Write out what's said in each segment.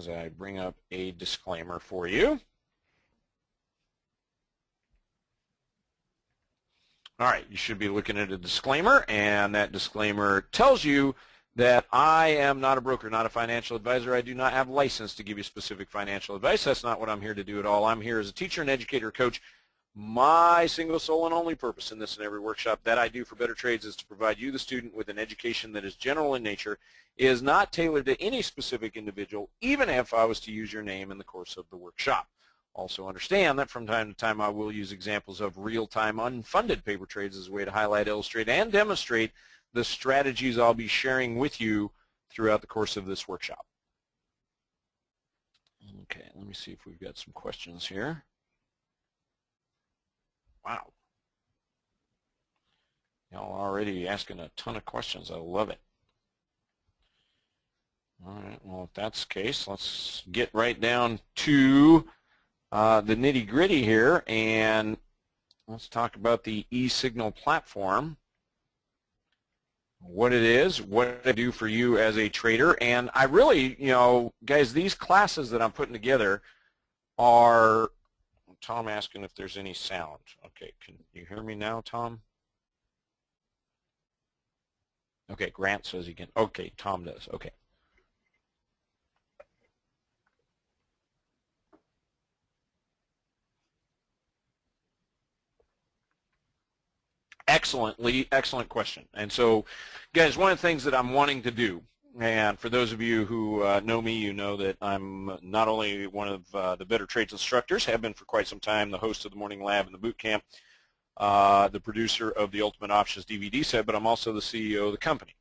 as I bring up a disclaimer for you. All right, you should be looking at a disclaimer, and that disclaimer tells you that I am not a broker, not a financial advisor. I do not have license to give you specific financial advice. That's not what I'm here to do at all. I'm here as a teacher and educator, coach. My single, sole, and only purpose in this and every workshop that I do for BetterTrades is to provide you, the student, with an education that is general in nature, is not tailored to any specific individual, even if I was to use your name in the course of the workshop. Also understand that from time to time I will use examples of real-time unfunded paper trades as a way to highlight, illustrate, and demonstrate the strategies I'll be sharing with you throughout the course of this workshop. Okay, let me see if we've got some questions here. Wow. Y'all already asking a ton of questions. I love it. All right, well, if that's the case, let's get right down to the nitty-gritty here, and let's talk about the eSignal platform, what it is, what I do for you as a trader. And I really, guys, these classes that I'm putting together are, Tom asking if there's any sound. Okay, can you hear me now, Tom? Okay, Grant says he can. Okay, Tom does. Okay. Excellent, Lee. Excellent question. And so, guys, one of the things that I'm wanting to do, and for those of you who know me, you know that I'm not only one of the BetterTrades instructors, have been for quite some time, the host of the Morning Lab and the Boot Camp, the producer of the Ultimate Options DVD set, but I'm also the CEO of the company.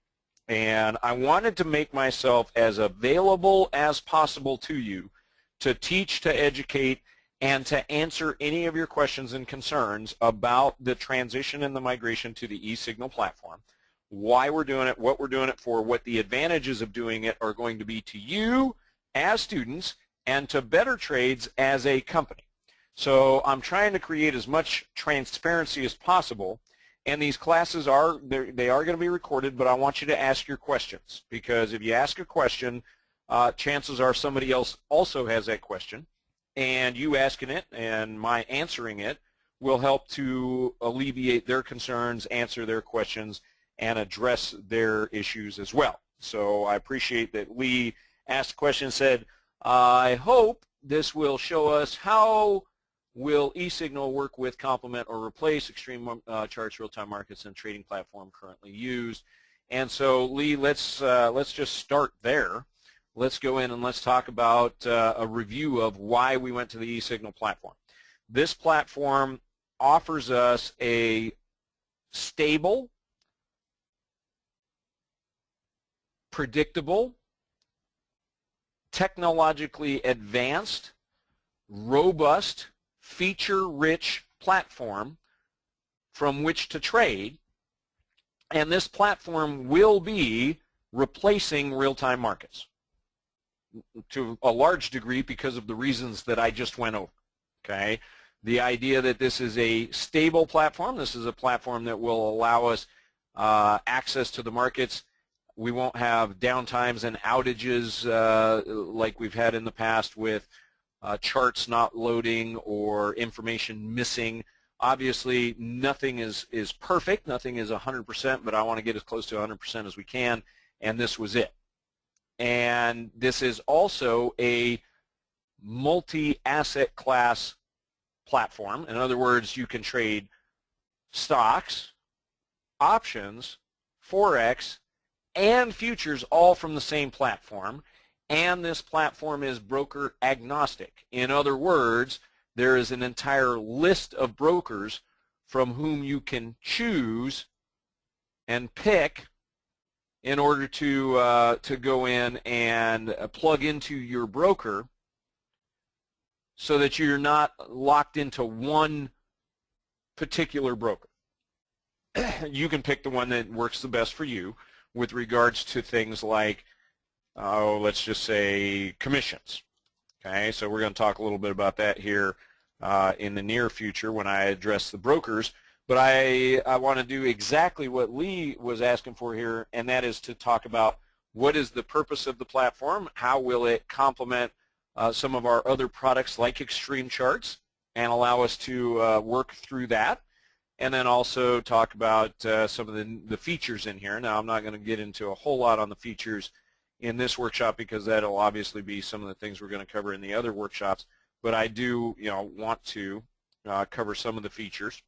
And I wanted to make myself as available as possible to you to teach, to educate, and to answer any of your questions and concerns about the transition and the migration to the eSignal platform, why we're doing it, what we're doing it for, what the advantages of doing it are going to be to you as students and to BetterTrades as a company. So I'm trying to create as much transparency as possible, and these classes they are going to be recorded, but I want you to ask your questions, because if you ask a question, chances are somebody else also has that question, and you asking it and my answering it will help to alleviate their concerns, answer their questions, and address their issues as well. So I appreciate that Lee asked the question and said, I hope this will show us how will eSignal work with, complement, or replace Extreme Charts, real-time markets, and trading platform currently used. And so, Lee, let's just start there. Let's go in and let's talk about a review of why we went to the eSignal platform. This platform offers us a stable, predictable, technologically advanced, robust, feature-rich platform from which to trade, and this platform will be replacing real-time markets to a large degree because of the reasons that I just went over. Okay, the idea that this is a stable platform, this is a platform that will allow us access to the markets. We won't have downtimes and outages like we've had in the past with charts not loading or information missing. Obviously, nothing is perfect, nothing is 100%, but I want to get as close to 100% as we can, and this was it. And this is also a multi-asset class platform. In other words, you can trade stocks, options, Forex, and futures all from the same platform. And this platform is broker agnostic. In other words, there is an entire list of brokers from whom you can choose and pick in order to go in and plug into your broker so that you're not locked into one particular broker. You can pick the one that works the best for you with regards to things like, let's just say, commissions. Okay, so we're going to talk a little bit about that here in the near future when I address the brokers. But I want to do exactly what Lee was asking for here, and that is to talk about What is the purpose of the platform? How will it complement some of our other products like Extreme Charts and allow us to work through that? And then also talk about some of the features in here. Now, I'm not going to get into a whole lot on the features in this workshop because that'll obviously be some of the things we're going to cover in the other workshops. But I do, want to cover some of the features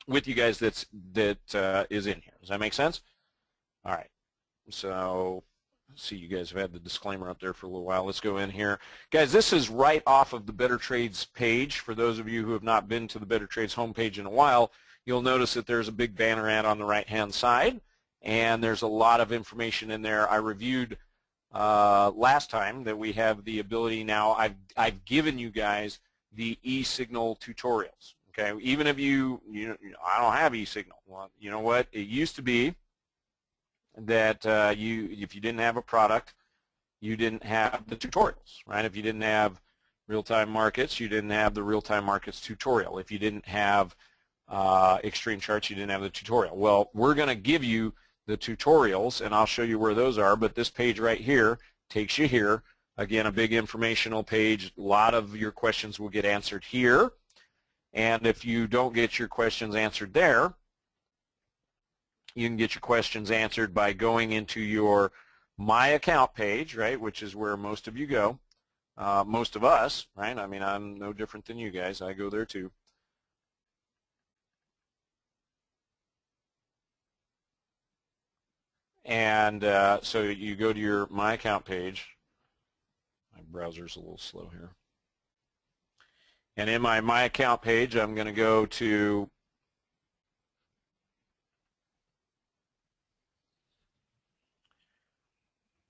with you guys that is in here. Does that make sense? All right. So, see, you guys have had the disclaimer up there for a little while. Let's go in here. Guys, this is right off of the BetterTrades page. For those of you who have not been to the BetterTrades homepage in a while, you'll notice that there's a big banner ad on the right-hand side, and there's a lot of information in there. I reviewed last time that we have the ability now. I've given you guys the eSignal tutorials. Okay, even if I don't have eSignal. Well, you know what? It used to be that if you didn't have a product, you didn't have the tutorials, right? If you didn't have real-time markets, you didn't have the real-time markets tutorial. If you didn't have Extreme Charts, you didn't have the tutorial. Well, we're going to give you the tutorials, and I'll show you where those are, but this page right here takes you here. Again, a big informational page. A lot of your questions will get answered here, and if you don't get your questions answered there, you can get your questions answered by going into your My Account page, right, which is where most of you go, most of us, right? I mean, I'm no different than you guys. I go there too. And so you go to your My Account page. My browser's a little slow here. And in my Account page, I'm going to go to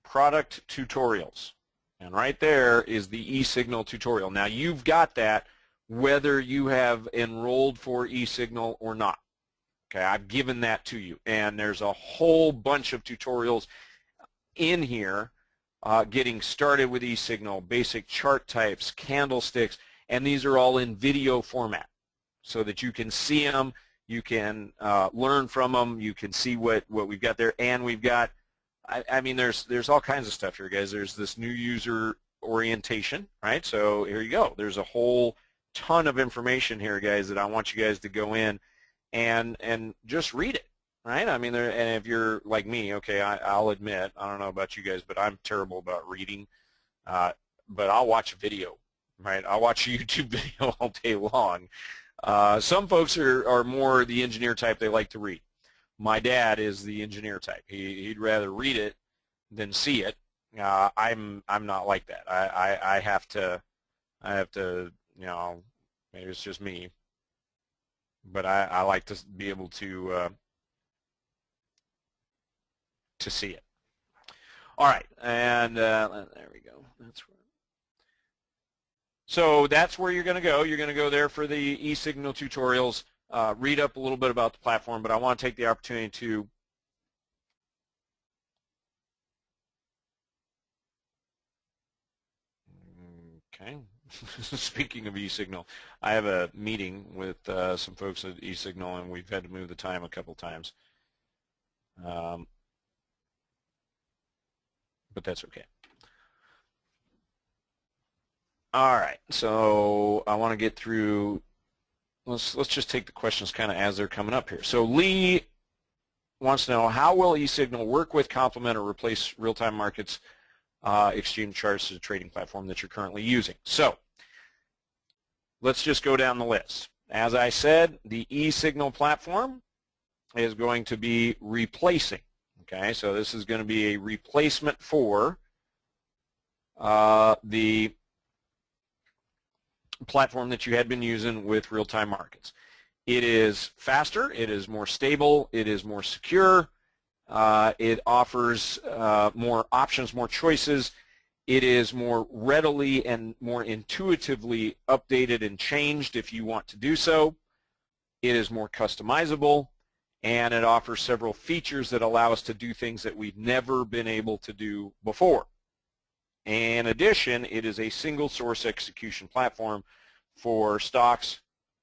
Product Tutorials. And right there is the eSignal tutorial. Now, you've got that whether you have enrolled for eSignal or not. Okay, I've given that to you. And there's a whole bunch of tutorials in here getting started with eSignal, basic chart types, candlesticks, and these are all in video format so that you can see them, you can learn from them, you can see what we've got there, and we've got, I mean, there's all kinds of stuff here, guys. There's this new user orientation, right? So here you go. There's a whole ton of information here, guys, that I want you guys to go in and just read it, right? I mean, and if you're like me, okay, I'll admit, I don't know about you guys, but I'm terrible about reading, but I'll watch a video, right? I'll watch a YouTube video all day long. Some folks are more the engineer type. They like to read. My dad is the engineer type. He'd rather read it than see it. I'm not like that. I have to, maybe it's just me, but I like to be able to see it. All right, and there we go. So that's where you're going to go. You're going to go there for the eSignal tutorials. Read up a little bit about the platform, but I want to take the opportunity to speaking of eSignal, I have a meeting with some folks at eSignal, and we've had to move the time a couple times, but that's okay. All right, so I want to get through. Let's just take the questions kind of as they're coming up here. So Lee wants to know, how will eSignal work with, complement, or replace real-time markets Extreme Charts as a trading platform that you're currently using? So let's just go down the list. As I said, the eSignal platform is going to be replacing. Okay, so this is going to be a replacement for the platform that you had been using with real-time markets. It is faster, it is more stable, it is more secure, it offers more options, more choices, it is more readily and more intuitively updated and changed if you want to do so. It is more customizable, and it offers several features that allow us to do things that we've never been able to do before. In addition, it is a single source execution platform for stocks,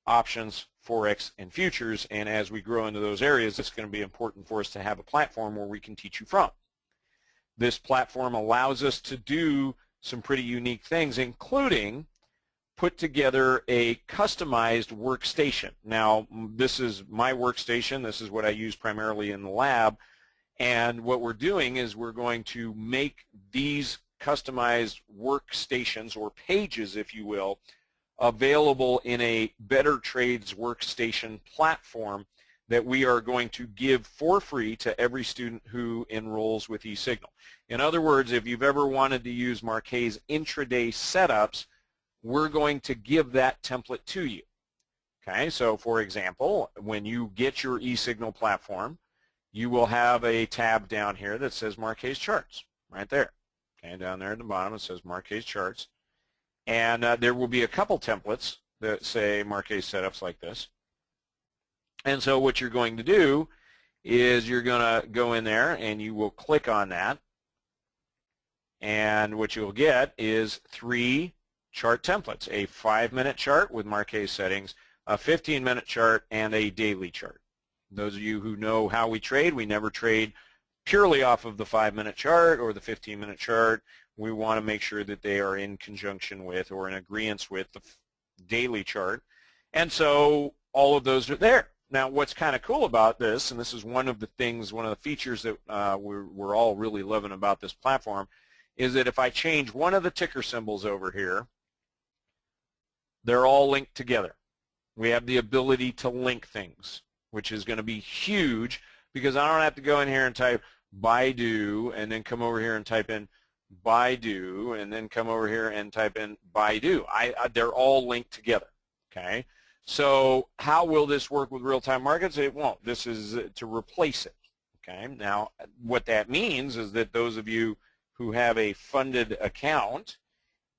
options, Forex, and futures, and as we grow into those areas, it's going to be important for us to have a platform where we can teach you from. this platform allows us to do some pretty unique things, including put together a customized workstation. Now, this is my workstation. This is what I use primarily in the lab. And what we're doing is we're going to make these customized workstations, or pages, if you will, available in a BetterTrades workstation platform that we are going to give for free to every student who enrolls with eSignal. In other words, if you've ever wanted to use Marquet's intraday setups, we're going to give that template to you. Okay, so for example, when you get your eSignal platform, you will have a tab down here that says Marquet's Charts, right there. Okay, down there at the bottom it says Marquet's Charts. And there will be a couple templates that say Marquet setups like this. And so what you're going to do is you're going to go in there and you will click on that. And what you'll get is 3 chart templates: a 5-minute chart with Marquet settings, a 15-minute chart, and a daily chart. Those of you who know how we trade, we never trade purely off of the 5-minute chart or the 15-minute chart. We want to make sure that they are in conjunction with or in agreement with the daily chart. And so all of those are there. Now, what's kind of cool about this, and this is one of the things, one of the features that we're all really loving about this platform, is that if I change one of the ticker symbols over here, they're all linked together. We have the ability to link things, which is going to be huge, because I don't have to go in here and type Baidu and then come over here and type in Baidu and then come over here and type in Baidu. They're all linked together. Okay. So how will this work with real-time markets? It won't. This is to replace it. Okay. Now, what that means is that those of you who have a funded account,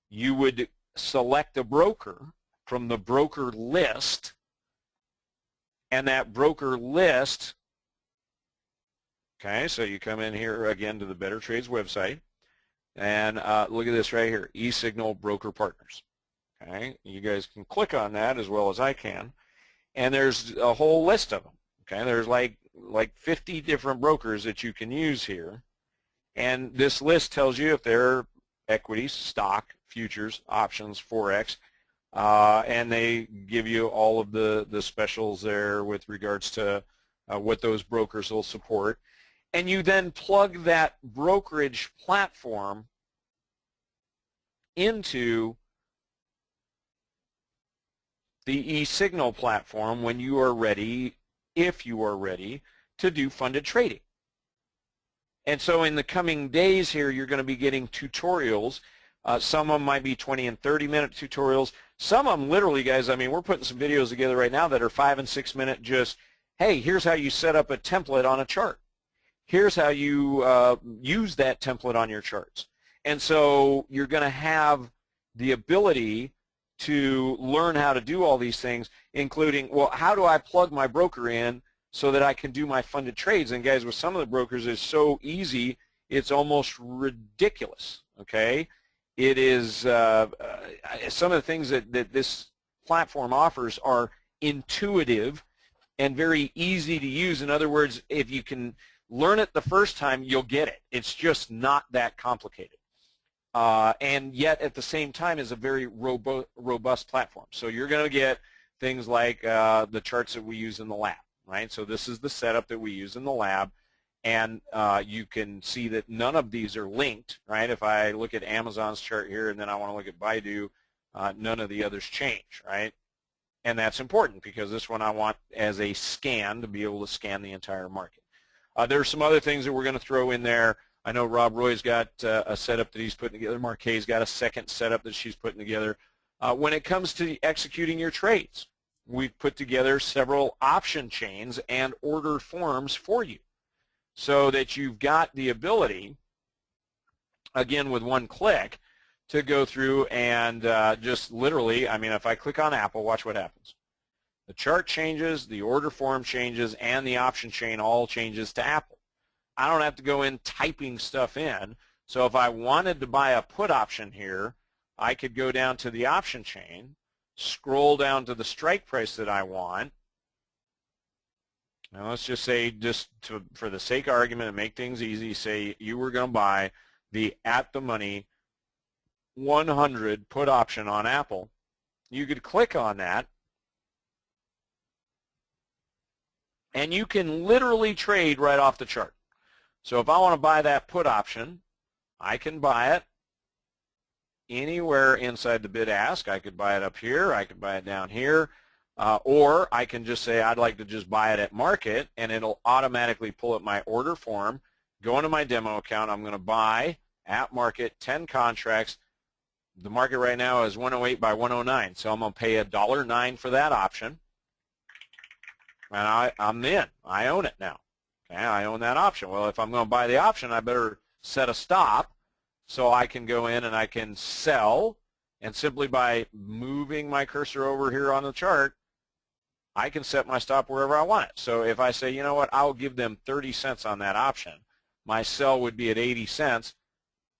you would select a broker from the broker list, and that broker list, okay, so you come in here again to the BetterTrades website, and look at this right here, eSignal Broker Partners. Okay, you guys can click on that as well as I can, and there's a whole list of them. Okay, there's like 50 different brokers that you can use here, and this list tells you if they're equities, stock, futures, options, forex, and they give you all of the specials there with regards to what those brokers will support. And you then plug that brokerage platform into the eSignal platform when you are ready, if you are ready, to do funded trading. And so in the coming days here, you're going to be getting tutorials. Some of them might be 20 and 30-minute tutorials. Some of them literally, guys, I mean, we're putting some videos together right now that are 5- and 6-minute, just, hey, here's how you set up a template on a chart. Here's how you use that template on your charts. And so you're going to have the ability to learn how to do all these things, including, well, how do I plug my broker in so that I can do my funded trades? And guys, with some of the brokers, it's so easy, it's almost ridiculous, okay? It is, some of the things that this platform offers are intuitive and very easy to use. In other words, if you can learn it the first time, you'll get it. It's just not that complicated. And yet at the same time is a very robust platform. So you're going to get things like the charts that we use in the lab, right? So this is the setup that we use in the lab, and you can see that none of these are linked, right? If I look at Amazon's chart here and then I want to look at Baidu, none of the others change, right? And that's important because this one I want as a scan to be able to scan the entire market. There are some other things that we're going to throw in there. I know Rob Roy's got a setup that he's putting together. Marquet's got a second setup that she's putting together. When it comes to executing your trades, we've put together several option chains and order forms for you so that you've got the ability, again with one click, to go through and just literally, I mean, if I click on Apple, watch what happens. The chart changes, the order form changes, and the option chain all changes to Apple. I don't have to go in typing stuff in. So if I wanted to buy a put option here, I could go down to the option chain, scroll down to the strike price that I want, Now let's just say, for the sake of argument and make things easy, say you were going to buy the at-the-money 100 put option on Apple. You could click on that, and you can literally trade right off the chart. So if I want to buy that put option, I can buy it anywhere inside the bid-ask. I could buy it up here. I could buy it down here. Or I can just say I'd like to just buy it at market, and it'll automatically pull up my order form, go into my demo account. I'm going to buy at market 10 contracts. The market right now is 108 by 109, so I'm going to pay $1.09 for that option. And I'm in. I own it now. Okay, I own that option. Well, if I'm going to buy the option, I better set a stop so I can go in and I can sell. And simply by moving my cursor over here on the chart, I can set my stop wherever I want it. So if I say, you know what, I'll give them 30 cents on that option, my sell would be at 80 cents.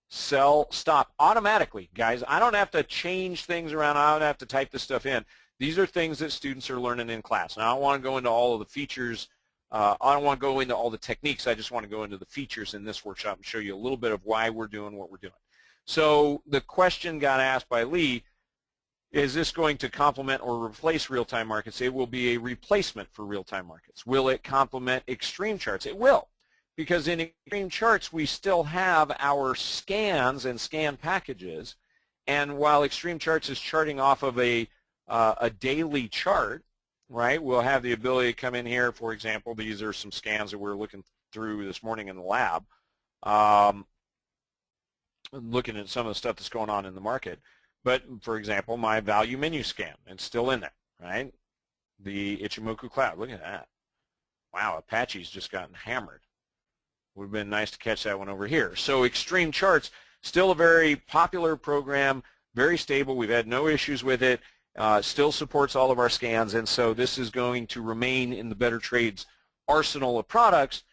Sell, stop automatically. Guys, I don't have to change things around. I don't have to type this stuff in. These are things that students are learning in class. Now, I don't want to go into all of the features. I don't want to go into all the techniques. I just want to go into the features in this workshop and show you a little bit of why we're doing what we're doing. So the question got asked by Lee, is this going to complement or replace real-time markets? It will be a replacement for real-time markets. Will it complement extreme charts? It will, because in extreme charts we still have our scans and scan packages, and while extreme charts is charting off of a daily chart, right, we'll have the ability to come in here. For example, these are some scans that we're looking through this morning in the lab, looking at some of the stuff that's going on in the market. But, for example, my value menu scan, it's still in there, right? The Ichimoku cloud, look at that. Wow, Apache's just gotten hammered. Would have been nice to catch that one over here. So extreme charts, still a very popular program, very stable. We've had no issues with it. Still supports all of our scans, and so this is going to remain in the BetterTrades arsenal of products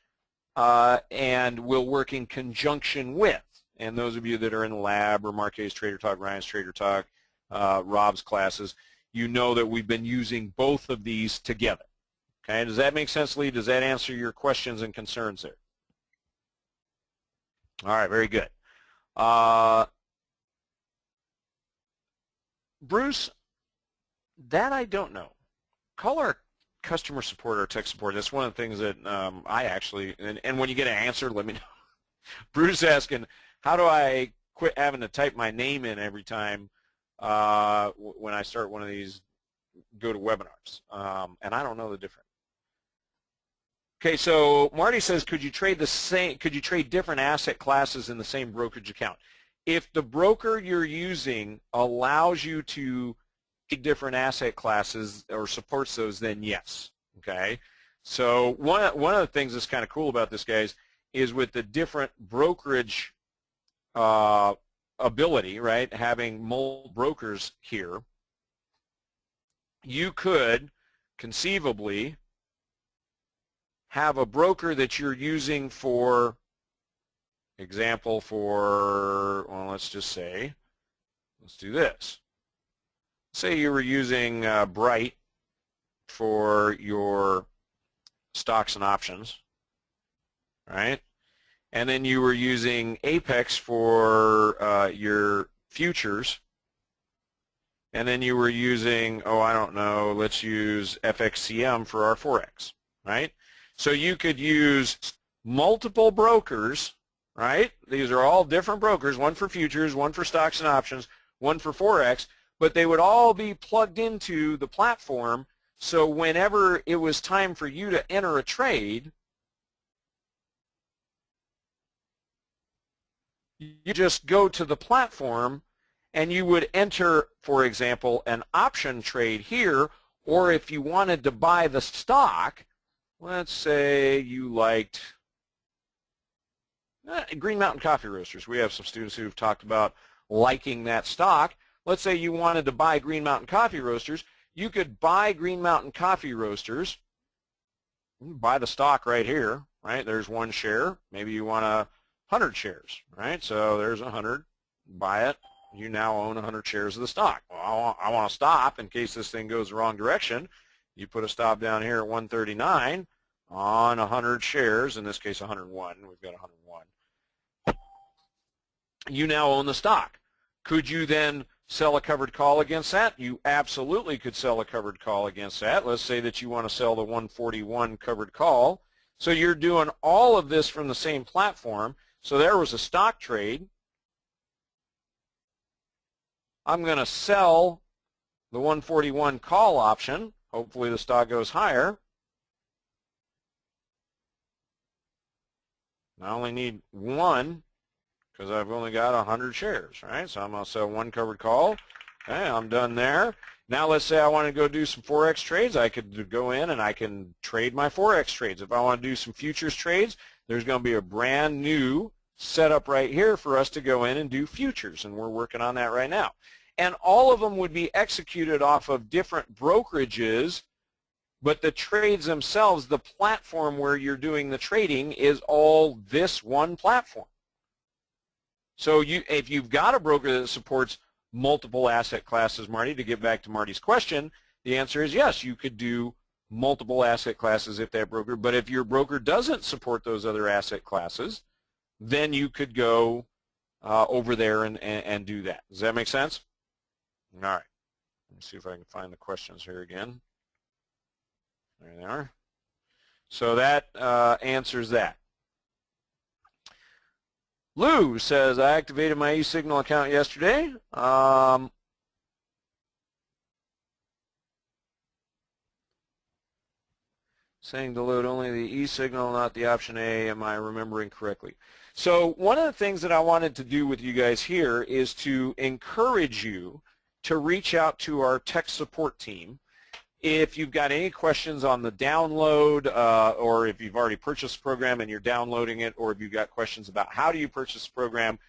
and will work in conjunction with. And those of you that are in the lab, or Marquez Trader Talk, Ryan's Trader Talk, Rob's classes, you know that we've been using both of these together. Okay, does that make sense, Lee? Does that answer your questions and concerns there? All right, very good. Bruce, that I don't know. Call our customer support or tech support. That's one of the things that I actually, and when you get an answer, let me know. Bruce asking, how do I quit having to type my name in every time when I start one of these GoToWebinars? And I don't know the difference. Okay, so Marty says, could you trade different asset classes in the same brokerage account? If the broker you're using allows you to trade different asset classes or supports those, then yes. Okay, so one of the things that's kind of cool about this, guys, is with the different brokerage ability, right, having multiple brokers here, you could conceivably have a broker that you're using, for example, for, well, let's just say, let's do this. Say you were using Bright for your stocks and options, right? And then you were using Apex for your futures, and then you were using, oh, I don't know, let's use FXCM for our Forex, right? So you could use multiple brokers, right? These are all different brokers, one for futures, one for stocks and options, one for Forex, but they would all be plugged into the platform, so whenever it was time for you to enter a trade, you just go to the platform and you would enter, for example, an option trade here, or if you wanted to buy the stock, let's say you liked Green Mountain Coffee Roasters. We have some students who have talked about liking that stock. Let's say you wanted to buy Green Mountain Coffee Roasters. You could buy Green Mountain Coffee Roasters, buy the stock right here, right? There's one share. Maybe you want 100 shares, right? So there's 100. Buy it. You now own 100 shares of the stock. Well, I want to stop in case this thing goes the wrong direction. You put a stop down here at 139. on 100 shares, in this case 101, we've got 101, you now own the stock. Could you then sell a covered call against that? You absolutely could sell a covered call against that. Let's say that you want to sell the 141 covered call. So you're doing all of this from the same platform. So there was a stock trade. I'm going to sell the 141 call option. Hopefully the stock goes higher. I only need one because I've only got 100 shares, right? So I'm going to sell one covered call. Okay, I'm done there. Now let's say I want to go do some Forex trades. I could go in and I can trade my Forex trades. If I want to do some futures trades, there's going to be a brand new setup right here for us to go in and do futures, and we're working on that right now. And all of them would be executed off of different brokerages, but the trades themselves, the platform where you're doing the trading is all this one platform. So if you've got a broker that supports multiple asset classes, Marty, to get back to Marty's question, the answer is yes, you could do multiple asset classes if that broker, but if your broker doesn't support those other asset classes, then you could go over there and do that. Does that make sense? All right. Let me see if I can find the questions here again. There they are. So that answers that. Lou says, I activated my eSignal account yesterday. Saying to load only the eSignal, not the option A. Am I remembering correctly? So one of the things that I wanted to do with you guys here is to encourage you to reach out to our tech support team. If you've got any questions on the download, or if you've already purchased the program and you're downloading it, or if you've got questions about how do you purchase the program,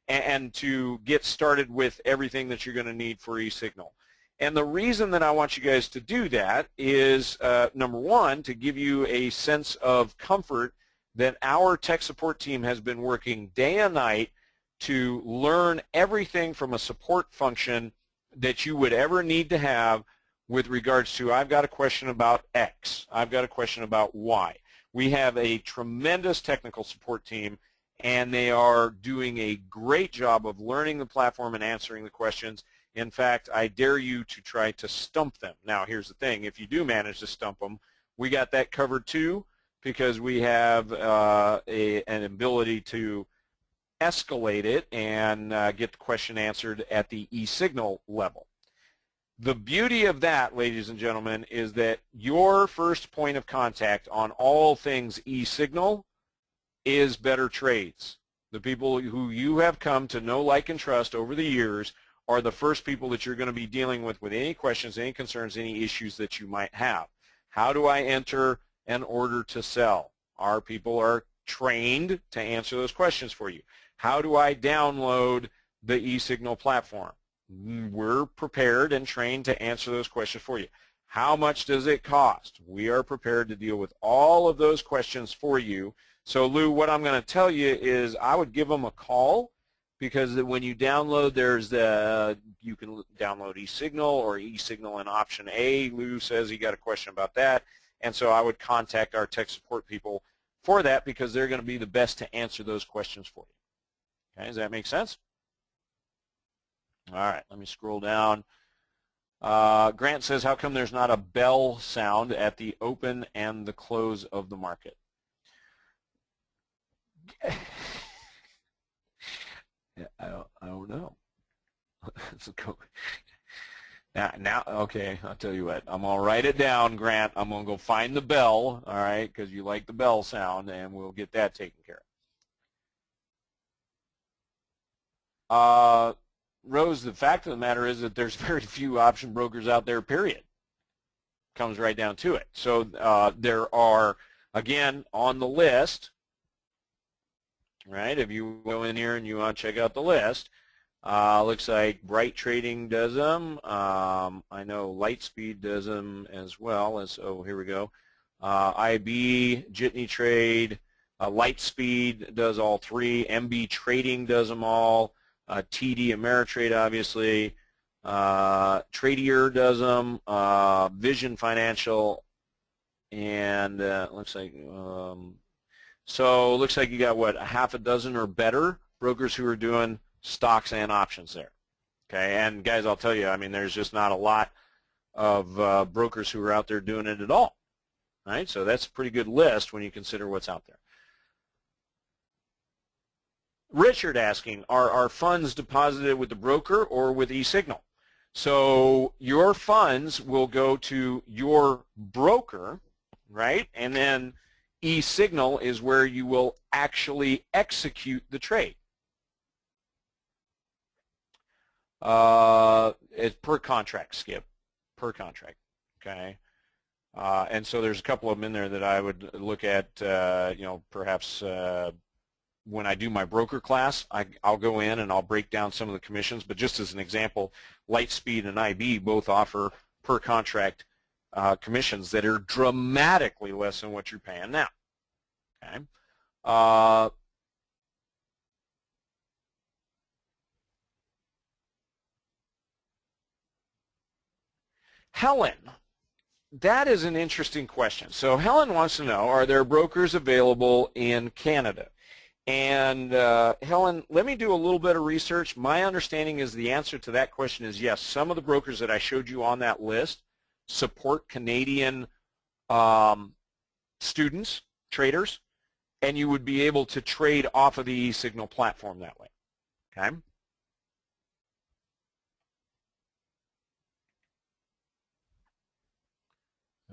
and to get started with everything that you're going to need for eSignal. And the reason that I want you guys to do that is, number one, to give you a sense of comfort that our tech support team has been working day and night to learn everything from a support function that you would ever need to have with regards to, I've got a question about X, I've got a question about Y. We have a tremendous technical support team, and they are doing a great job of learning the platform and answering the questions. In fact, I dare you to try to stump them. Now, here's the thing. If you do manage to stump them, we got that covered too, because we have an ability to escalate it and get the question answered at the eSignal level. The beauty of that, ladies and gentlemen, is that your first point of contact on all things eSignal is BetterTrades. The people who you have come to know, like, and trust over the years are the first people that you're going to be dealing with any questions, any concerns, any issues that you might have. How do I enter an order to sell? Our people are trained to answer those questions for you. How do I download the eSignal platform? We're prepared and trained to answer those questions for you. How much does it cost? We are prepared to deal with all of those questions for you. So, Lou, what I'm going to tell you is I would give them a call, because when you download, you can download eSignal or eSignal in option A. Lou says he got a question about that, and so I would contact our tech support people for that, because they're going to be the best to answer those questions for you. Okay, does that make sense? All right, let me scroll down. Grant says, how come there's not a bell sound at the open and the close of the market? I don't know. Now, okay, I'll tell you what. I'm going to write it down, Grant. I'm going to go find the bell, all right, because you like the bell sound, and we'll get that taken care of. Rose, the fact of the matter is that there's very few option brokers out there, period. Comes right down to it. So there are, again, on the list, right, if you go in here and you want to check out the list, looks like Bright Trading does them. I know Lightspeed does them as well. Oh, here we go. IB, Jitney Trade, Lightspeed does all three. MB Trading does them all. TD Ameritrade, obviously. Tradier does them. Vision Financial and looks like so looks like you got what, a half a dozen or better brokers who are doing stocks and options there. Okay, and guys, I'll tell you, I mean, there's just not a lot of brokers who are out there doing it at all. Right, so that's a pretty good list when you consider what's out there. Richard asking, are our funds deposited with the broker or with eSignal? So your funds will go to your broker, right? And then eSignal is where you will actually execute the trade. It's per contract, Skip, per contract, okay? And so there's a couple of them in there that I would look at, you know, perhaps when I do my broker class, I'll go in and I'll break down some of the commissions. But just as an example, Lightspeed and IB both offer per contract commissions that are dramatically less than what you're paying now. Okay. Helen, that is an interesting question. So Helen wants to know, are there brokers available in Canada? And Helen, let me do a little bit of research. My understanding is the answer to that question is yes. Some of the brokers that I showed you on that list support Canadian students, traders, and you would be able to trade off of the eSignal platform that way. Okay.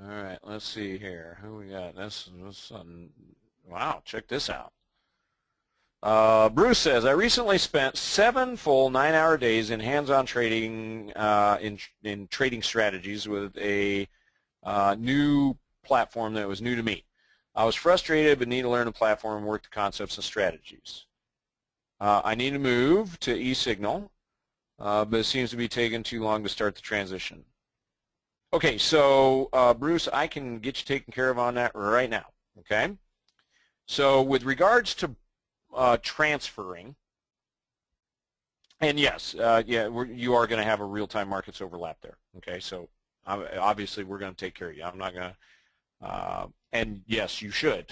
All right, let's see here. Who we got? This wow, check this out. Bruce says, I recently spent 7 full 9-hour days in hands-on trading in trading strategies with a new platform that was new to me. I was frustrated but need to learn the platform and work the concepts and strategies. I need to move to eSignal, but it seems to be taking too long to start the transition. Okay, so Bruce, I can get you taken care of on that right now, okay? So with regards to transferring, and yes, yeah, you are going to have a real-time markets overlap there, okay? So obviously we're going to take care of you. I'm not going to, and yes, you should.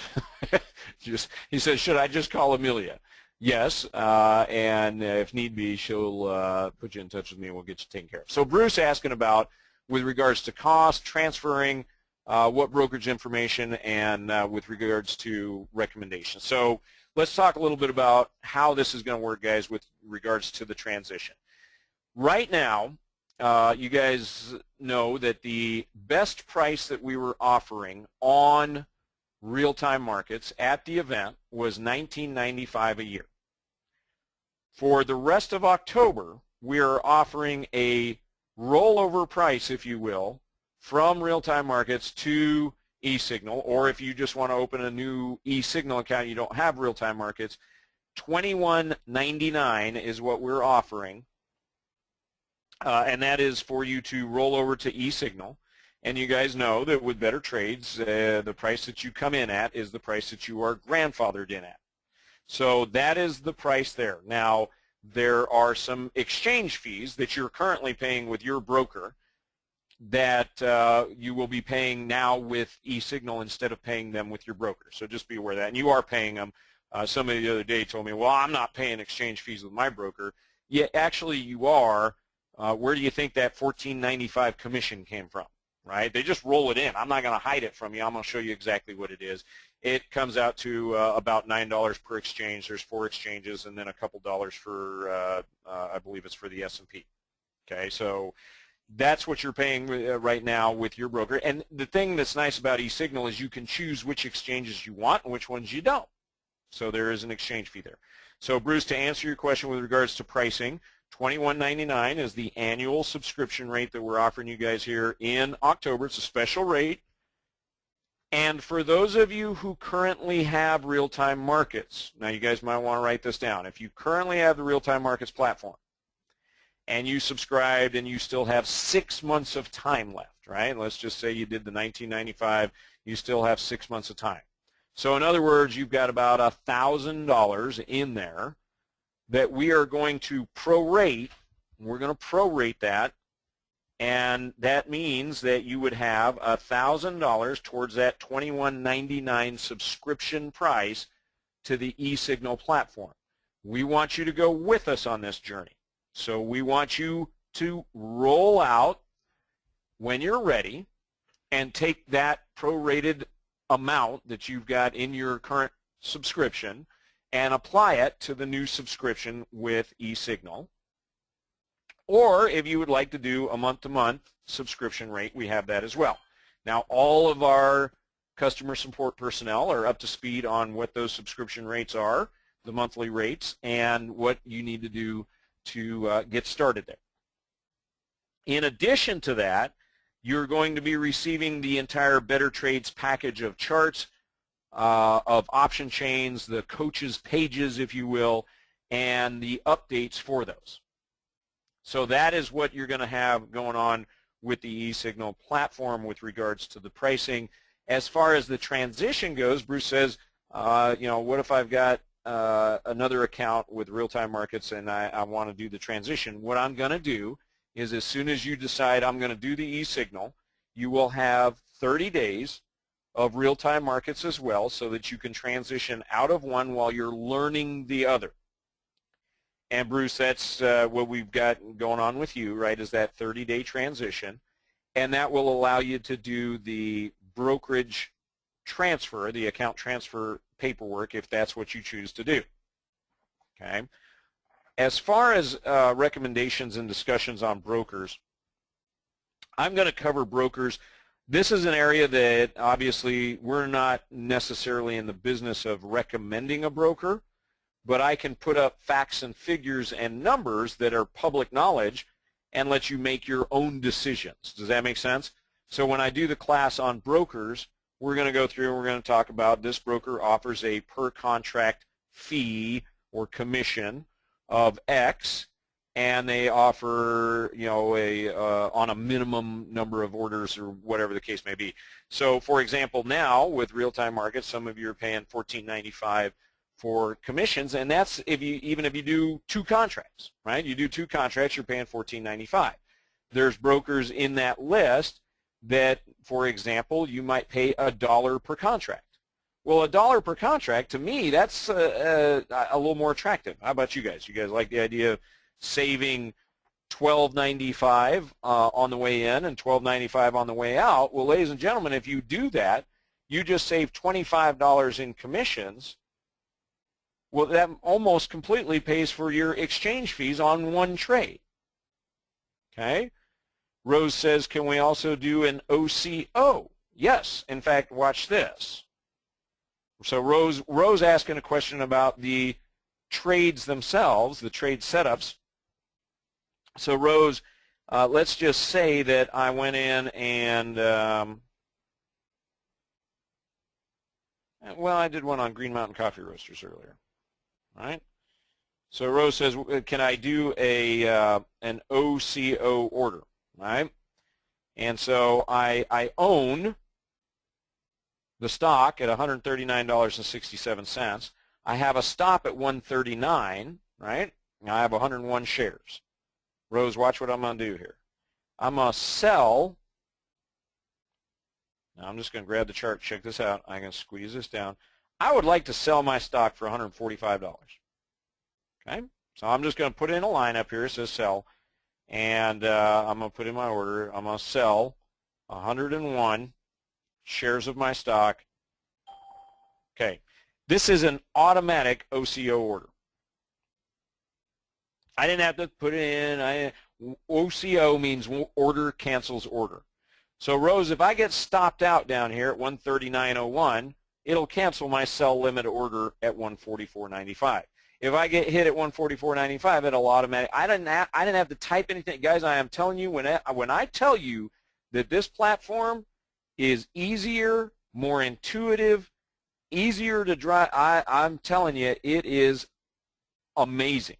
He says, should I just call Amelia? Yes, and if need be, she'll put you in touch with me and we'll get you taken care of. So Bruce asking about, with regards to cost, transferring, what brokerage information, and with regards to recommendations. So let's talk a little bit about how this is going to work, guys, with regards to the transition. Right now, you guys know that the best price that we were offering on real-time markets at the event was $19.95 a year. For the rest of October, we are offering a rollover price, if you will, from real-time markets to eSignal, or if you just want to open a new eSignal account, you don't have real-time markets, $21.99 is what we're offering, and that is for you to roll over to eSignal. And you guys know that with BetterTrades, the price that you come in at is the price that you are grandfathered in at. So that is the price there. Now, there are some exchange fees that you're currently paying with your broker that you will be paying now with eSignal instead of paying them with your broker. So just be aware of that. And you are paying them. Somebody the other day told me, well, I'm not paying exchange fees with my broker. Yeah, actually you are. Where do you think that $14.95 commission came from? Right? They just roll it in. I'm not going to hide it from you. I'm going to show you exactly what it is. It comes out to about $9 per exchange. There's 4 exchanges, and then a couple dollars for, I believe it's for the S&P. Okay, so that's what you're paying right now with your broker. And the thing that's nice about eSignal is you can choose which exchanges you want and which ones you don't. So there is an exchange fee there. So Bruce, to answer your question with regards to pricing, $21.99 is the annual subscription rate that we're offering you guys here in October. It's a special rate. And for those of you who currently have real-time markets, now you guys might want to write this down. If you currently have the real-time markets platform and you subscribed and you still have 6 months of time left, right? Let's just say you did the $19.95, you still have 6 months of time. So in other words, you've got about $1,000 in there that we are going to prorate. We're going to prorate that And that means that you would have $1,000 towards that $21.99 subscription price to the eSignal platform. We want you to go with us on this journey. So we want you to roll out when you're ready and take that prorated amount that you've got in your current subscription and apply it to the new subscription with eSignal. Or if you would like to do a month-to-month subscription rate, we have that as well. Now, all of our customer support personnel are up to speed on what those subscription rates are, the monthly rates, and what you need to do to get started there. In addition to that, you're going to be receiving the entire BetterTrades package of charts, of option chains, the coaches' pages, if you will, and the updates for those. So that is what you're going to have going on with the eSignal platform with regards to the pricing. As far as the transition goes, Bruce says, what if I've got another account with real-time markets and I want to do the transition? What I'm going to do is as soon as you decide I'm going to do the eSignal, you will have 30 days of real-time markets as well so that you can transition out of one while you're learning the other. And Bruce, that's what we've got going on with you, right, is that 30-day transition. And that will allow you to do the brokerage transfer, the account transfer paperwork, if that's what you choose to do. Okay. As far as recommendations and discussions on brokers, I'm going to cover brokers. This is an area that obviously we're not necessarily in the business of recommending a broker, but I can put up facts and figures and numbers that are public knowledge and let you make your own decisions. Does that make sense? So when I do the class on brokers, we're going to go through and we're going to talk about this broker offers a per contract fee or commission of X, and they offer, on a minimum number of orders or whatever the case may be. So for example, now with real-time markets, some of you are paying $14.95 for commissions, and that's even if you do 2 contracts, right? You do 2 contracts, you're paying $14.95. There's brokers in that list that, for example, you might pay $1 per contract. Well, $1 per contract, to me, that's a little more attractive. How about you guys? You guys like the idea of saving $12.95 on the way in and $12.95 on the way out? Well, ladies and gentlemen, if you do that, you just save $25 in commissions. Well, that almost completely pays for your exchange fees on one trade. Okay? Rose says, can we also do an OCO? Yes. In fact, watch this. So Rose asking a question about the trades themselves, the trade setups. So Rose, let's just say that I went in and, well, I did one on Green Mountain Coffee Roasters earlier. All right. So Rose says, can I do an OCO order? All right. And so I own the stock at $139.67. I have a stop at $139, right? Now I have 101 shares. Rose, watch what I'm going to do here. I'm going to sell. Now I'm just going to grab the chart. Check this out. I can squeeze this down. I would like to sell my stock for $145. Okay? So I'm just going to put in a line up here. It says sell. And I'm going to put in my order. I'm going to sell 101 shares of my stock. Okay. This is an automatic OCO order. I didn't have to put it in. OCO means order cancels order. So Rose, if I get stopped out down here at 139.01, it'll cancel my sell limit order at 144.95. If I get hit at 144.95, it'll automatically. I didn't have to type anything, guys. I am telling you, when I tell you that this platform is easier, more intuitive, easier to drive, I'm telling you, it is amazing.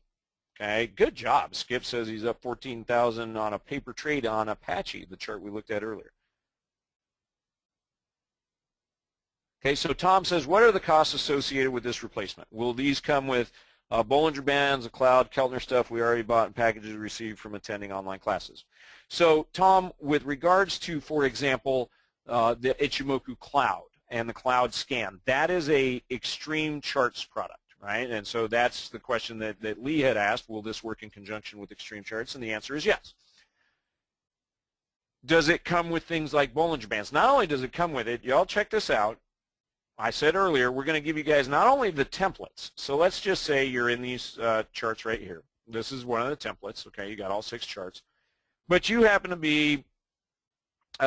Okay, good job. Skip says he's up 14,000 on a paper trade on Apache, the chart we looked at earlier. Okay, so Tom says, what are the costs associated with this replacement? Will these come with Bollinger Bands, the Cloud, Keltner stuff we already bought and packages received from attending online classes. So, Tom, with regards to, for example, the Ichimoku Cloud and the Cloud Scan, that is a extreme charts product, right? And so that's the question that Lee had asked, will this work in conjunction with extreme charts? And the answer is yes. Does it come with things like Bollinger Bands? Not only does it come with it, y'all check this out. I said earlier, we're going to give you guys not only the templates. So let's just say you're in these charts right here. This is one of the templates. Okay, you got all 6 charts. But you happen to be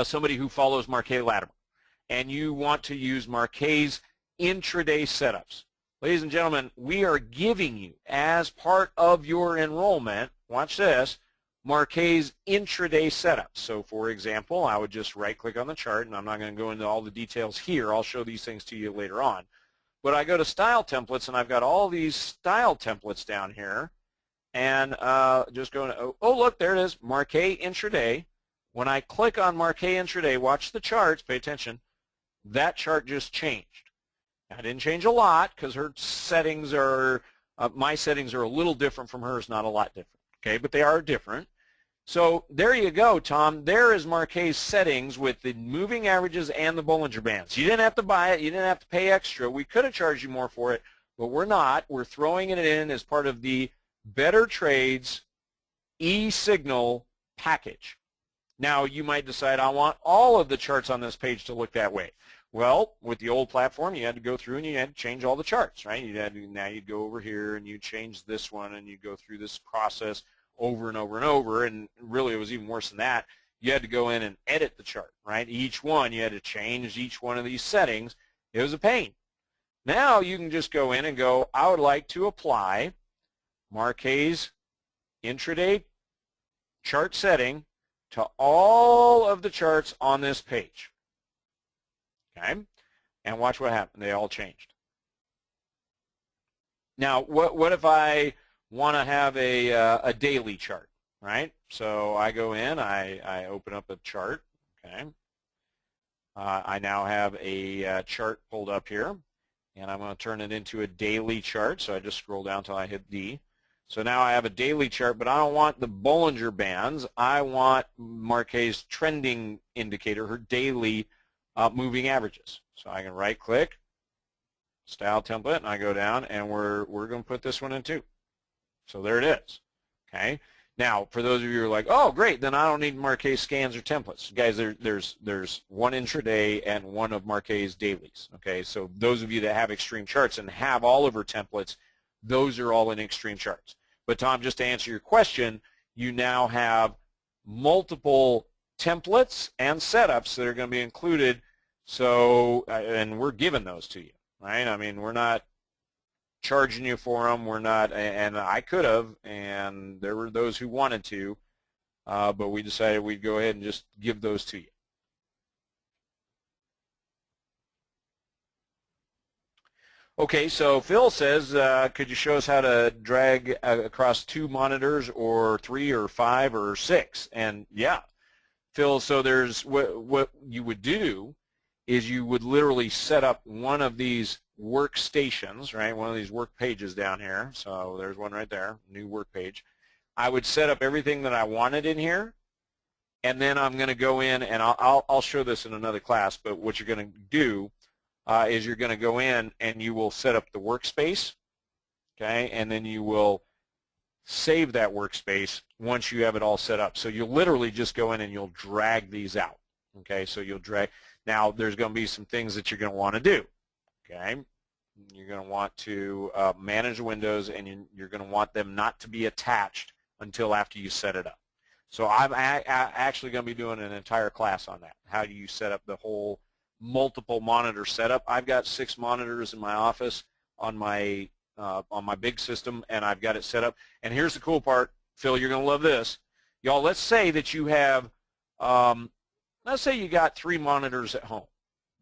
somebody who follows Marquet Latimer, and you want to use Marquet's intraday setups. Ladies and gentlemen, we are giving you, as part of your enrollment, watch this, Marquet's intraday setups. So, for example, I would just right-click on the chart, and I'm not going to go into all the details here. I'll show these things to you later on. But I go to Style Templates, and I've got all these style templates down here. And just going to, oh, look, there it is, Marquet intraday. When I click on Marquet intraday, watch the charts, pay attention, that chart just changed. I didn't change a lot because her settings are, my settings are a little different from hers, not a lot different. Okay, but they are different. So there you go, Tom. There is Marquet's settings with the moving averages and the Bollinger Bands. You didn't have to buy it. You didn't have to pay extra. We could have charged you more for it, but we're not. We're throwing it in as part of the BetterTrades eSignal package. Now, you might decide, I want all of the charts on this page to look that way. Well, with the old platform, you had to go through and you had to change all the charts, right? Now you'd go over here and you change this one and you go through this process over and over and over, and really it was even worse than that. You had to go in and edit the chart, right? Each one, you had to change each one of these settings. It was a pain. Now you can just go in and go, I would like to apply Marquet's intraday chart setting to all of the charts on this page. Okay, and watch what happened. They all changed. Now, what if I want to have a daily chart, right? So I go in, I open up a chart. Okay, I now have a chart pulled up here, and I'm going to turn it into a daily chart. So I just scroll down until I hit D. So now I have a daily chart, but I don't want the Bollinger Bands. I want Marquet's trending indicator, her daily moving averages. So I can right-click, Style Template, and I go down, and we're going to put this one in too. So there it is. Okay. Now, for those of you who are like, oh, great, then I don't need Marquet scans or templates. Guys, there's one intraday and one of Marquet's dailies. Okay. So those of you that have extreme charts and have all of her templates, those are all in extreme charts. But Tom, just to answer your question, you now have multiple templates and setups that are going to be included. So, and we're giving those to you, right? I mean, we're not charging you for them. We're not, and I could have, and there were those who wanted to, but we decided we'd go ahead and just give those to you. Okay, so Phil says, could you show us how to drag across 2 monitors or 3 or 5 or 6? And yeah, Phil, so there's what you would do is you would literally set up one of these workstations, right, one of these work pages down here. So there's one right there, new work page. I would set up everything that I wanted in here, and then I'm going to go in, and I'll show this in another class, but what you're going to do is you're going to go in and you will set up the workspace, okay, and then you will save that workspace once you have it all set up. So you'll literally just go in and you'll drag these out, okay, so you'll drag. Now there's going to be some things that you're going to want to do, okay. You're going to want to manage windows, and you're going to want them not to be attached until after you set it up. So I'm actually going to be doing an entire class on that. How do you set up the whole multiple monitor setup? I've got 6 monitors in my office on my big system, and I've got it set up. And here's the cool part, Phil, you're going to love this. Y'all, let's say that you have, let's say you got 3 monitors at home.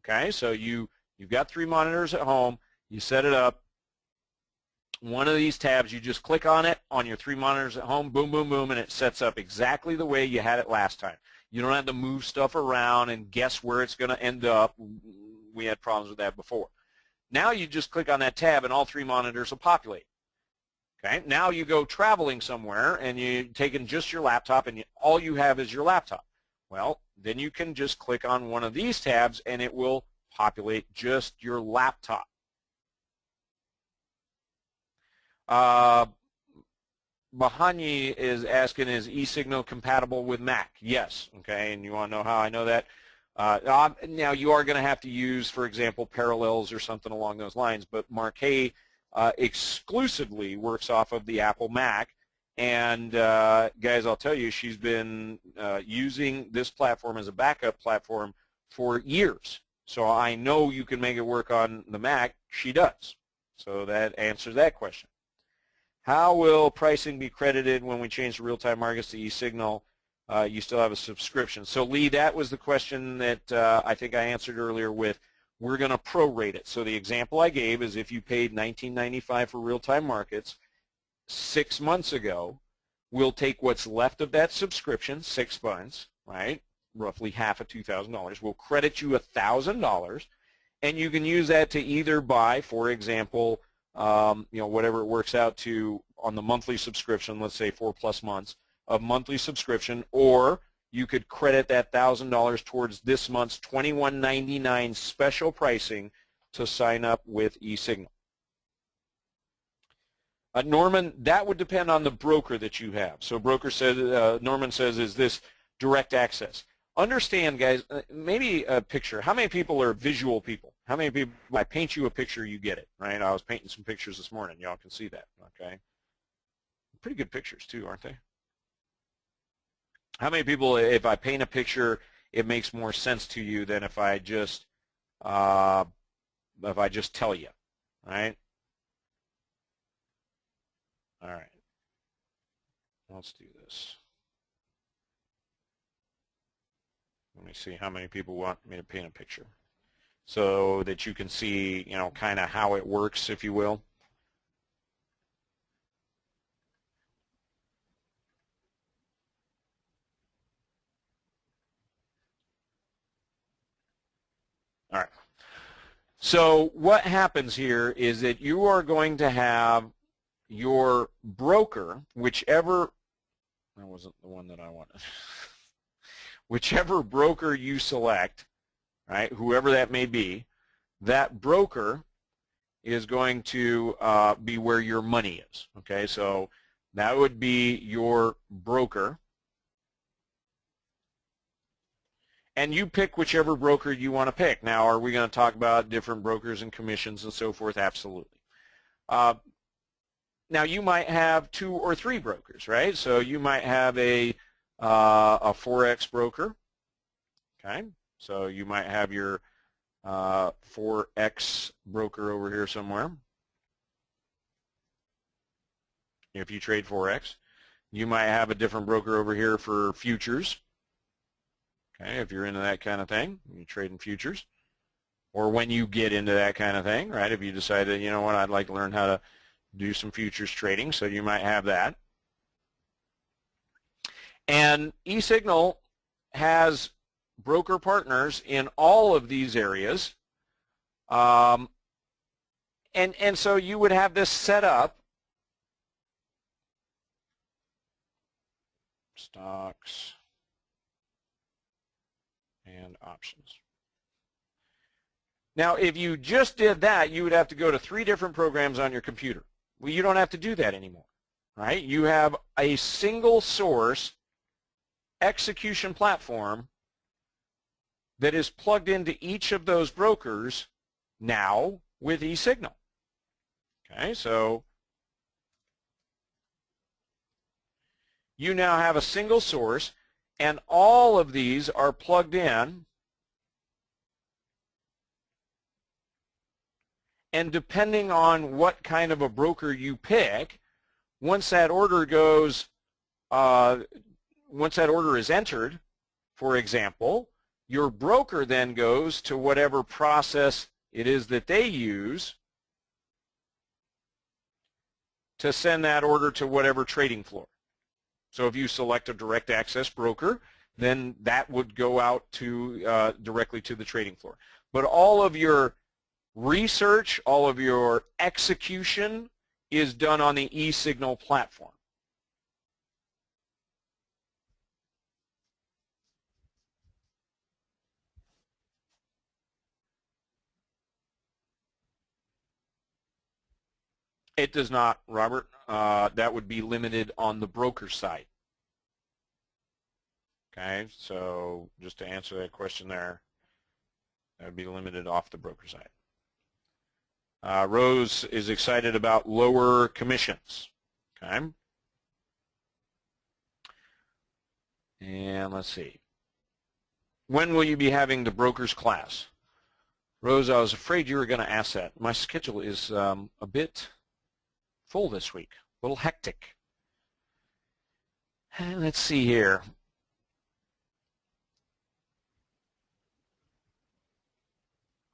Okay, so you've got 3 monitors at home. You set it up. One of these tabs, you just click on it on your 3 monitors at home, boom, boom, boom, and it sets up exactly the way you had it last time. You don't have to move stuff around and guess where it's going to end up. We had problems with that before. Now you just click on that tab and all 3 monitors will populate. Okay, now you go traveling somewhere and you're taking just your laptop and all you have is your laptop. Well, then you can just click on one of these tabs and it will populate just your laptop. Bahani is asking, is eSignal compatible with Mac? Yes, okay, and you want to know how I know that? Now you are going to have to use, for example, Parallels or something along those lines, but Marquet exclusively works off of the Apple Mac, and guys, I'll tell you, she's been using this platform as a backup platform for years. So I know you can make it work on the Mac. She does. So that answers that question. How will pricing be credited when we change the real-time markets to eSignal? You still have a subscription. So Lee, that was the question that I think I answered earlier with, we're going to prorate it. So the example I gave is if you paid $19.95 for real-time markets 6 months ago, we'll take what's left of that subscription, 6 months, right, roughly half of $2,000. We'll credit you $1,000, and you can use that to either buy, for example, whatever it works out to on the monthly subscription, let's say 4+ months of monthly subscription, or you could credit that $1,000 towards this month's $21.99 special pricing to sign up with eSignal. Norman, that would depend on the broker that you have. So broker says, Norman says, is this direct access? Understand, guys, maybe a picture. How many people are visual people? How many people, I paint you a picture, you get it, right? I was painting some pictures this morning. Y'all can see that, okay? Pretty good pictures, too, aren't they? How many people, if I paint a picture, it makes more sense to you than if I just tell you, right? All right. Let's do this. Let me see how many people want me to paint a picture so that you can see, kind of how it works, if you will. All right. So what happens here is that you are going to have your broker, whichever, that wasn't the one that I wanted, whichever broker you select, right, whoever that may be, that broker is going to be where your money is, okay? So that would be your broker. And you pick whichever broker you want to pick. Now, are we going to talk about different brokers and commissions and so forth? Absolutely. Now, you might have 2 or 3 brokers, right? So you might have a Forex broker, okay? So you might have your Forex broker over here somewhere. If you trade Forex, you might have a different broker over here for futures. Okay, if you're into that kind of thing, you trade in futures. Or when you get into that kind of thing, right, if you decide that, you know what, I'd like to learn how to do some futures trading, so you might have that. And eSignal has broker partners in all of these areas. And so you would have this set up. Stocks and options. Now, if you just did that, you would have to go to 3 different programs on your computer. Well, you don't have to do that anymore, right? You have a single source execution platform that is plugged into each of those brokers now with eSignal. Okay, so you now have a single source, and all of these are plugged in, and depending on what kind of a broker you pick, once that order goes, once that order is entered, for example, your broker then goes to whatever process it is that they use to send that order to whatever trading floor. So if you select a direct access broker, then that would go out to directly to the trading floor. But all of your research, all of your execution is done on the eSignal platform. It does not, Robert. That would be limited on the broker side. Okay, so just to answer that question there, that would be limited off the broker side. Rose is excited about lower commissions. Okay. And let's see. When will you be having the brokers class? Rose, I was afraid you were going to ask that. My schedule is a bit full this week, a little hectic. And let's see here.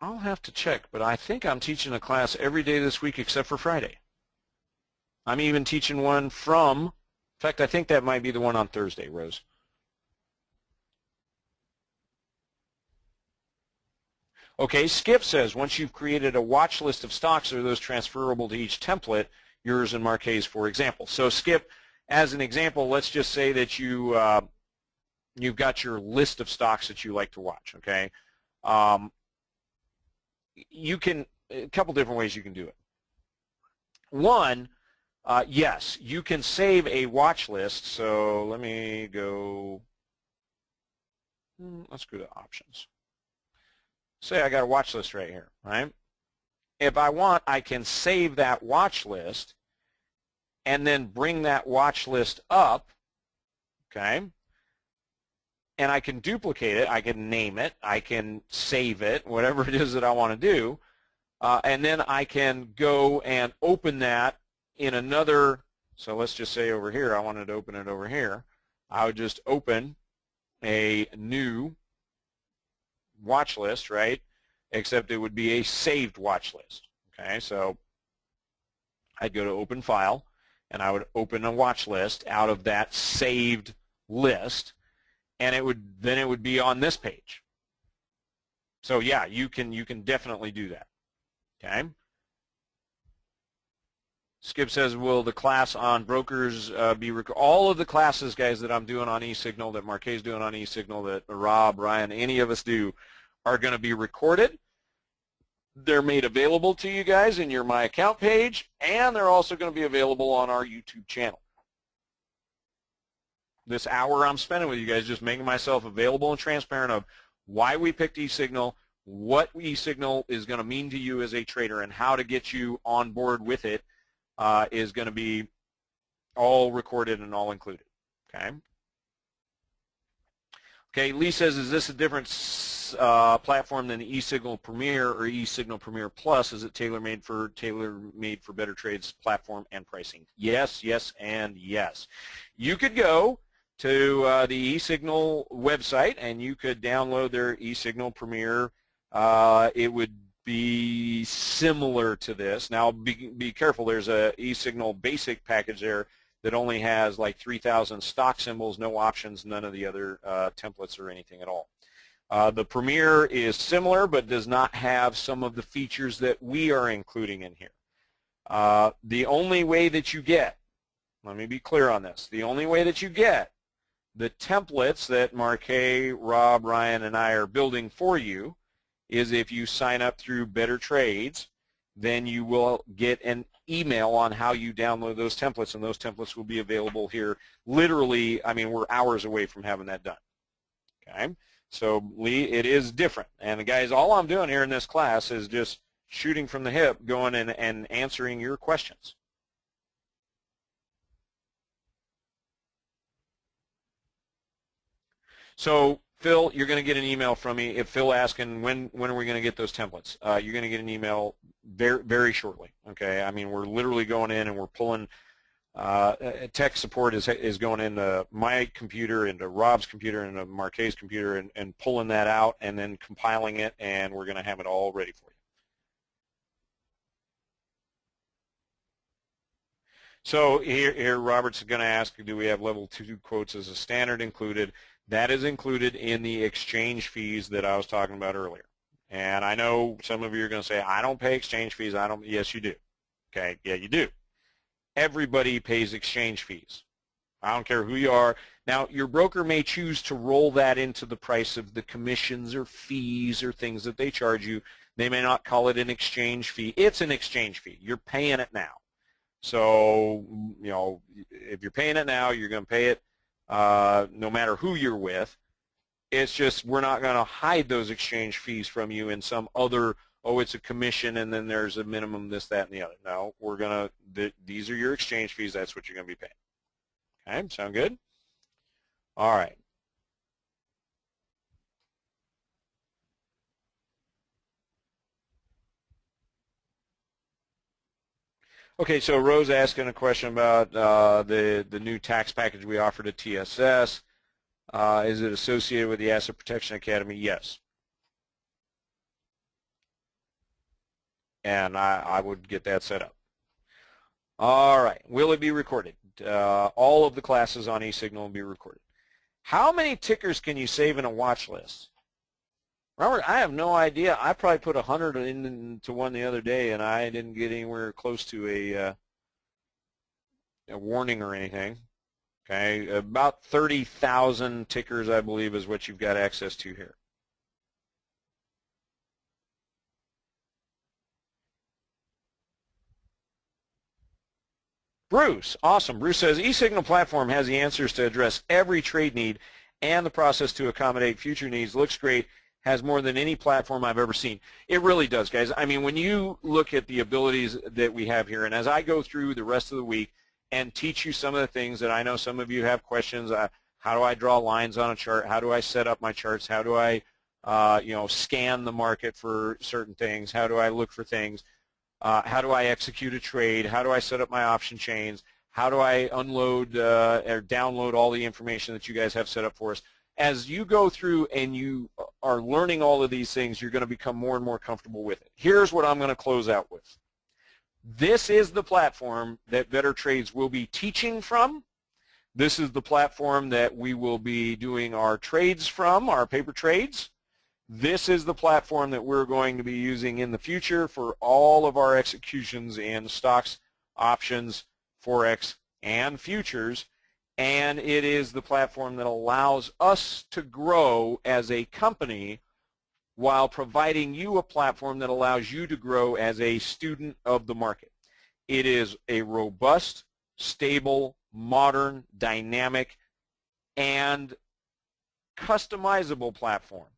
I'll have to check, but I think I'm teaching a class every day this week except for Friday. I'm even teaching one from, in fact, I think that might be the one on Thursday, Rose. Okay, Skip says, once you've created a watch list of stocks, are those transferable to each template, yours and Marquet's, for example? So Skip, as an example, let's just say that you've got your list of stocks that you like to watch, okay? You can, a couple different ways you can do it. One, yes, you can save a watch list. So let me go, let's go to options. Say I got a watch list right here, right? If I want, I can save that watch list and then bring that watch list up, okay? And I can duplicate it, I can name it, I can save it, whatever it is that I want to do, and then I can go and open that in another, so let's just say over here, I wanted to open it over here. I would just open a new watch list, right, except it would be a saved watch list, okay? So I'd go to open file, and I would open a watch list out of that saved list, and it would be on this page. So yeah, you can definitely do that. Okay. Skip says, will the class on brokers be all of the classes, guys, that I'm doing on eSignal, that Marquet's doing on eSignal, that Rob, Ryan, any of us do, are going to be recorded. They're made available to you guys in your My Account page, and they're also going to be available on our YouTube channel. This hour I'm spending with you guys just making myself available and transparent of why we picked eSignal, what eSignal is going to mean to you as a trader, and how to get you on board with it is going to be all recorded and all included. Okay. Okay, Lee says, is this a different platform than the eSignal Premier or eSignal Premier Plus? Is it tailor-made for BetterTrades platform and pricing? Yes, yes, and yes. You could go to the eSignal website and you could download their eSignal Premier. It would be similar to this. Now be careful, there's a eSignal basic package there that only has like 3,000 stock symbols, no options, none of the other templates or anything at all. The Premier is similar but does not have some of the features that we are including in here. The only way that you get, let me be clear on this, the only way that you get the templates that Marquet, Rob, Ryan, and I are building for you is if you sign up through BetterTrades, then you will get an email on how you download those templates, and those templates will be available here. Literally, I mean, we're hours away from having that done. Okay, so Lee, it is different. And guys, all I'm doing here in this class is just shooting from the hip, going and answering your questions. So Phil, you're going to get an email from me. If Phil asking when are we going to get those templates, you're going to get an email very, very shortly. Okay, I mean, we're literally going in and we're pulling. Tech support is going into my computer, into Rob's computer, into Marquet's computer, and pulling that out and then compiling it, and we're going to have it all ready for you. So here Robert's going to ask, do we have level 2 quotes as a standard included? That is included in the exchange fees that I was talking about earlier. And I know some of you are going to say, I don't pay exchange fees. I don't. Yes, you do. Okay, yeah, you do. everybody pays exchange fees. I don't care who you are. Now, your broker may choose to roll that into the price of the commissions or fees or things that they charge you. They may not call it an exchange fee. It's an exchange fee. You're paying it now. So, you know, if you're paying it now, you're going to pay it no matter who you're with. It's just we're not going to hide those exchange fees from you in some other, oh, it's a commission and then there's a minimum this, that, and the other. No, we're going to, these are your exchange fees. That's what you're going to be paying. Okay, sound good? All right. Okay, so Rose asking a question about the new tax package we offer to TSS. Is it associated with the Asset Protection Academy? Yes. And I would get that set up. All right. Will it be recorded? All of the classes on eSignal will be recorded. How many tickers can you save in a watch list? Robert, I have no idea. I probably put 100 into one the other day, and I didn't get anywhere close to a warning or anything. Okay, about 30,000 tickers, I believe, is what you've got access to here. Bruce, awesome. Bruce says, eSignal platform has the answers to address every trade need and the process to accommodate future needs. Looks great. Has more than any platform I've ever seen. It really does, guys. I mean, when you look at the abilities that we have here, and as I go through the rest of the week and teach you some of the things that I know some of you have questions, how do I draw lines on a chart? How do I set up my charts? How do I, you know, scan the market for certain things? How do I look for things? How do I execute a trade? How do I set up my option chains? How do I unload or download all the information that you guys have set up for us? As you go through and you are learning all of these things, you're going to become more and more comfortable with it. Here's what I'm going to close out with. This is the platform that BetterTrades will be teaching from. This is the platform that we will be doing our trades from, our paper trades. This is the platform that we're going to be using in the future for all of our executions in stocks, options, Forex, and futures. And it is the platform that allows us to grow as a company while providing you a platform that allows you to grow as a student of the market. It is a robust, stable, modern, dynamic, and customizable platform.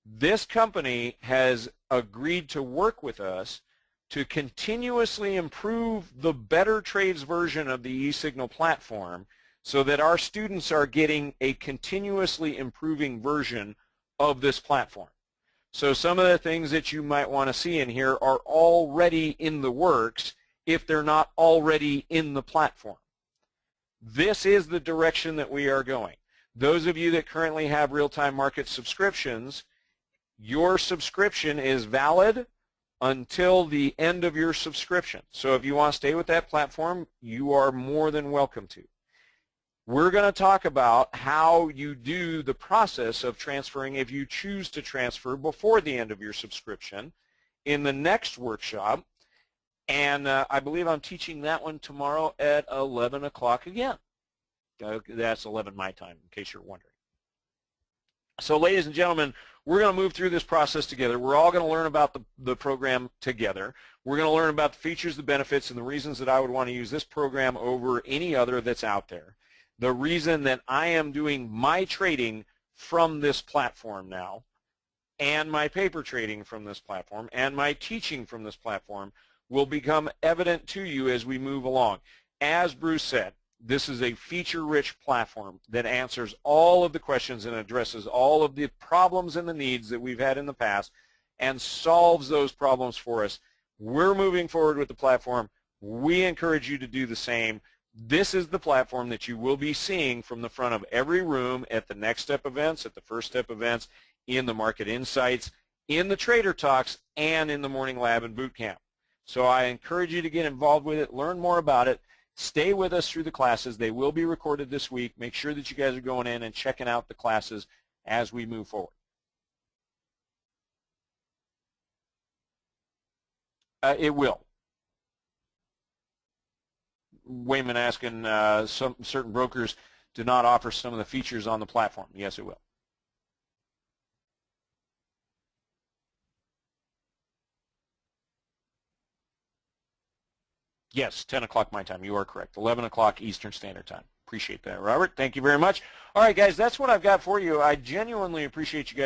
This company has agreed to work with us to continuously improve the BetterTrades version of the eSignal platform so that our students are getting a continuously improving version of this platform. So some of the things that you might want to see in here are already in the works if they're not already in the platform. This is the direction that we are going. Those of you that currently have real-time market subscriptions, your subscription is valid until the end of your subscription. So if you want to stay with that platform, you are more than welcome to. We're going to talk about how you do the process of transferring if you choose to transfer before the end of your subscription in the next workshop. And I believe I'm teaching that one tomorrow at 11 o'clock again. That's 11 my time, in case you're wondering. So ladies and gentlemen, we're going to move through this process together. We're all going to learn about the program together. We're going to learn about the features, the benefits, and the reasons that I would want to use this program over any other that's out there. The reason that I am doing my trading from this platform now, and my paper trading from this platform, and my teaching from this platform will become evident to you as we move along. As Bruce said, this is a feature-rich platform that answers all of the questions and addresses all of the problems and the needs that we've had in the past and solves those problems for us. We're moving forward with the platform. We encourage you to do the same. This is the platform that you will be seeing from the front of every room at the Next Step events, at the First Step events, in the Market Insights, in the Trader Talks, and in the Morning Lab and Boot Camp. So I encourage you to get involved with it, learn more about it. Stay with us through the classes. They will be recorded this week. Make sure that you guys are going in and checking out the classes as we move forward. It will. Wayman asking, some certain brokers do not offer some of the features on the platform. Yes, it will. Yes, 10 o'clock my time. You are correct. 11 o'clock Eastern Standard Time. Appreciate that, Robert. Thank you very much. All right, guys, that's what I've got for you. I genuinely appreciate you guys